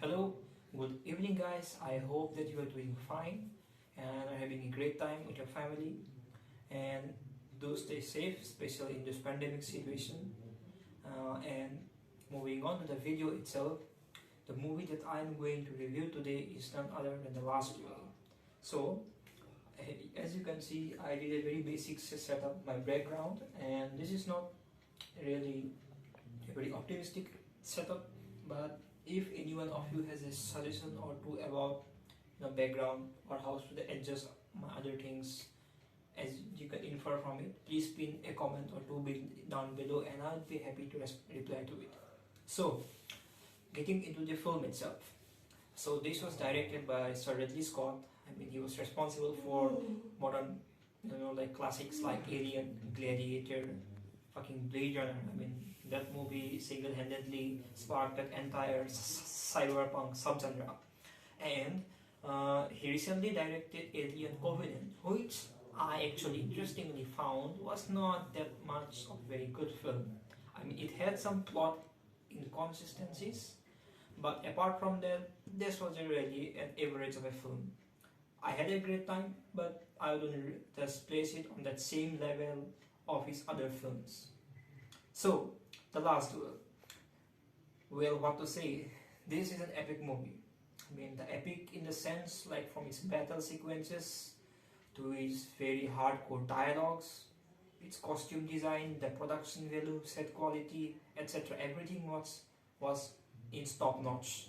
Hello, good evening, guys. I hope that you are doing fine and are having a great time with your family. And do stay safe, especially in this pandemic situation. And moving on to the video itself, the movie that I'm going to review today is none other than The Last Duel. So, as you can see, I did a very basic setup, my background, and this is not really a very optimistic setup, but if anyone of you has a suggestion or two about background or how should I adjust my other things, as you can infer from it, please pin a comment or two down below and I'll be happy to reply to it. So, getting into the film itself. So this was directed by Sir Ridley Scott. I mean, he was responsible for modern, like classics like Alien, Gladiator, fucking Blade Runner. I mean, that movie single-handedly sparked that entire cyberpunk subgenre. And he recently directed Alien Covenant, which I actually interestingly found was not that much of a very good film. I mean, it had some plot inconsistencies, but apart from that, this was really an average of a film. I had a great time, but I wouldn't just place it on that same level of his other films. So, The Last Duel. Well, what to say? This is an epic movie. I mean, the epic in the sense, like from its battle sequences to its very hardcore dialogues, its costume design, the production value, set quality, etc. Everything was in top notch.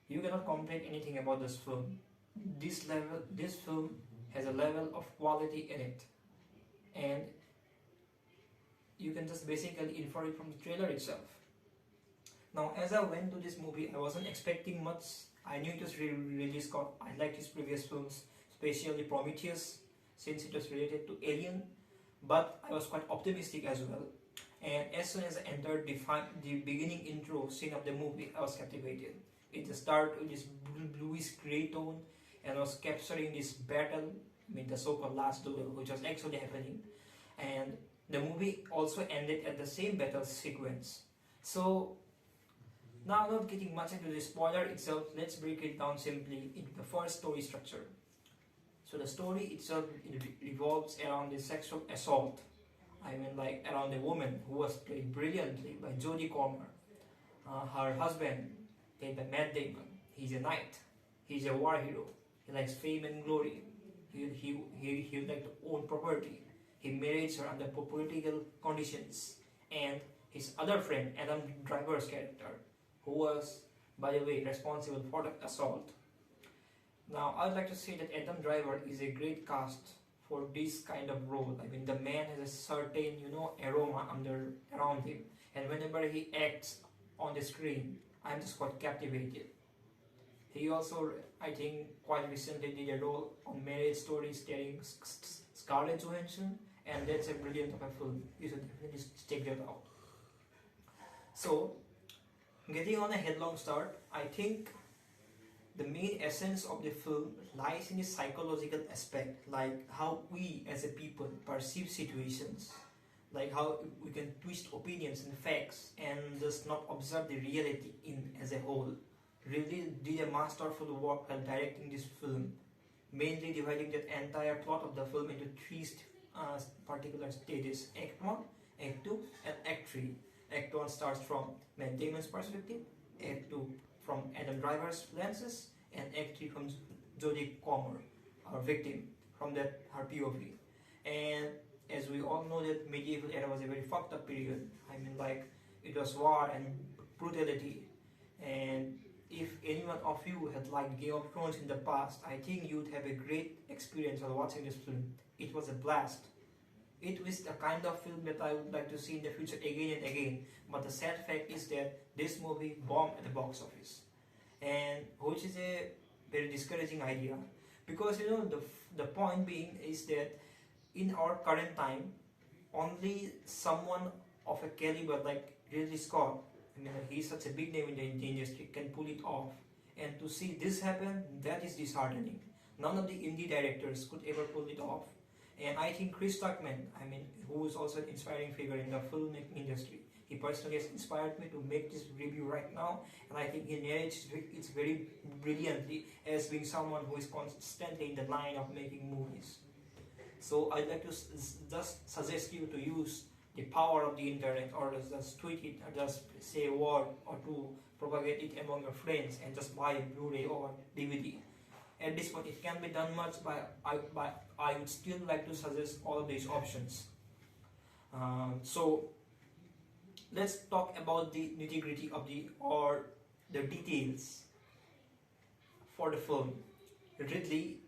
You cannot complain anything about this film. This film has a level of quality in it, and you can just basically infer it from the trailer itself. Now, as I went to this movie, I wasn't expecting much. I knew it was Ridley Scott. I liked his previous films, especially Prometheus, since it was related to Alien. But I was quite optimistic as well. And as soon as I entered the beginning intro scene of the movie, I was captivated. It just started with this bluish grey tone and was capturing this battle, I mean the so-called last duel, which was actually happening. And the movie also ended at the same battle sequence. So, now not getting much into the spoiler itself, let's break it down simply into the first story structure. So the story itself revolves around the sexual assault. I mean, like around a woman who was played brilliantly by Jodie Comer. Her husband, played by Matt Damon. He's a knight. He's a war hero. He likes fame and glory. He would like to own property. He marries her under political conditions. And his other friend, Adam Driver's character, who was, by the way, responsible for the assault. Now, I'd like to say that Adam Driver is a great cast for this kind of role. I mean, the man has a certain, aroma around him. And whenever he acts on the screen, I'm just quite captivated. He also, I think, quite recently did a role on Marriage Story starring Scarlett Johansson, and that's a brilliant of a film. You should definitely check that out. So, getting on a headlong start, I think the main essence of the film lies in the psychological aspect, like how we as a people perceive situations, like how we can twist opinions and facts and just not observe the reality in as a whole. Really did a masterful work while directing this film, mainly dividing that entire plot of the film into three particular stages: Act 1, Act 2 and Act 3. Act 1 starts from Matt Damon's perspective, Act 2 from Adam Driver's lenses, and Act 3 from Jodie Comer, our victim, from her POV. And as we all know, that medieval era was a very fucked up period. I mean, like, it was war and brutality. And if anyone of you had liked Game of Thrones in the past, I think you'd have a great experience while watching this film. It was a blast. It was the kind of film that I would like to see in the future again and again. But the sad fact is that this movie bombed at the box office, and which is a very discouraging idea, because the point being is that in our current time, only someone of a caliber like Ridley Scott, I mean, he's such a big name in the industry, can pull it off. And to see this happen, that is disheartening. None of the indie directors could ever pull it off. And I think Chris Tuckman, I mean, who is also an inspiring figure in the filmmaking industry, He personally has inspired me to make this review right now, and I think he narrates it very brilliantly as being someone who is constantly in the line of making movies. So I'd like to just suggest you to use the power of the internet, or just tweet it, or just say a word or two, propagate it among your friends, and just buy a Blu-ray or DVD. At this point, it can be done much, but I would still like to suggest all of these options. So let's talk about the nitty-gritty of the details for the film. Ridley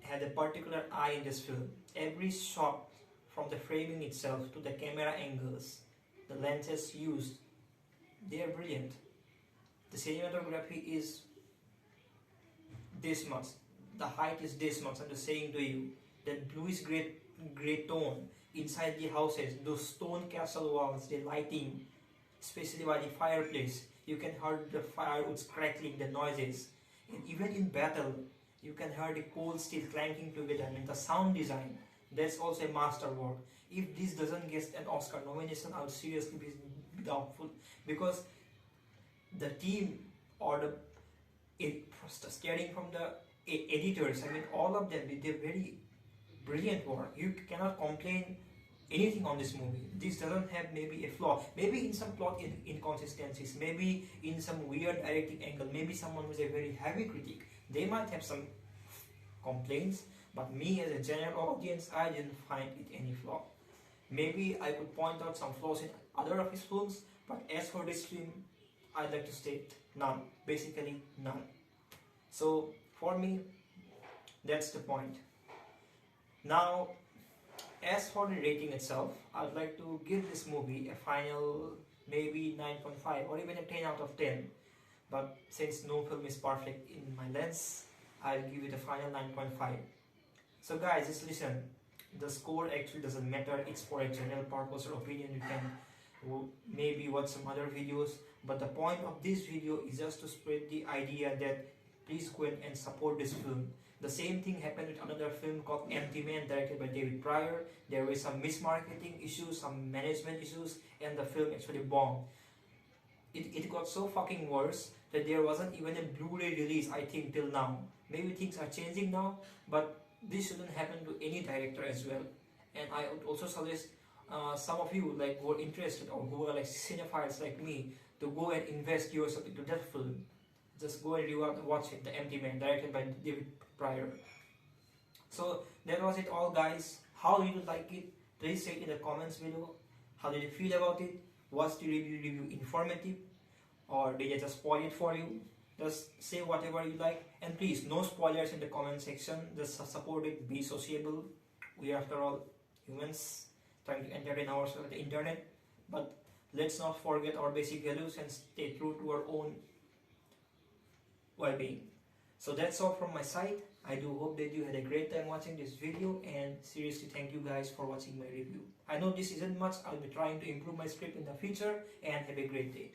had a particular eye in this film. Every shot, from the framing itself to the camera angles, the lenses used, they are brilliant. The cinematography is this much, the height is this much. I'm just saying to you that bluish gray tone inside the houses, those stone castle walls, the lighting, especially by the fireplace, you can hear the firewoods crackling, the noises, and even in battle you can hear the cold steel clanking together. I mean, the sound design, that's also a masterwork. If this doesn't get an Oscar nomination, I would seriously be doubtful, because the team, or starting from the editors, I mean, all of them with their very brilliant work. You cannot complain anything on this movie. This doesn't have maybe a flaw, maybe in some plot inconsistencies, maybe in some weird directing angle, maybe someone who's a very heavy critic, they might have some complaints, but me as a general audience, I didn't find it any flaw. Maybe I could point out some flaws in other of his films, but as for this film, I'd like to state none, basically none. So for me, that's the point. Now, as for the rating itself, I'd like to give this movie a final maybe 9.5 or even a 10 out of 10. But since no film is perfect in my lens, I'll give it a final 9.5. So guys, just listen. The score actually doesn't matter. It's for a general purpose or opinion. You can maybe watch some other videos. But the point of this video is just to spread the idea that please go and support this film. The same thing happened with another film called Empty Man, directed by David Pryor. There were some mismarketing issues, some management issues, and the film actually bombed. It got so fucking worse that there wasn't even a Blu-ray release, I think, till now. Maybe things are changing now, but this shouldn't happen to any director as well. And I would also suggest some of you like who are interested or who are like cinephiles like me to go and invest yourself into that film. Just go and watch it, The Empty Man, directed by David Pryor. So that was it all, guys. How did you like it? Please say it in the comments below. How did you feel about it? Was the review informative, or did I just spoil it for you? Just say whatever you like, and please, no spoilers in the comment section. Just support it, be sociable. We are, after all, humans trying to entertain ourselves on the internet. But let's not forget our basic values and stay true to our own well-being. So that's all from my side. I do hope that you had a great time watching this video, and seriously thank you guys for watching my review. I know this isn't much. I'll be trying to improve my script in the future, and have a great day.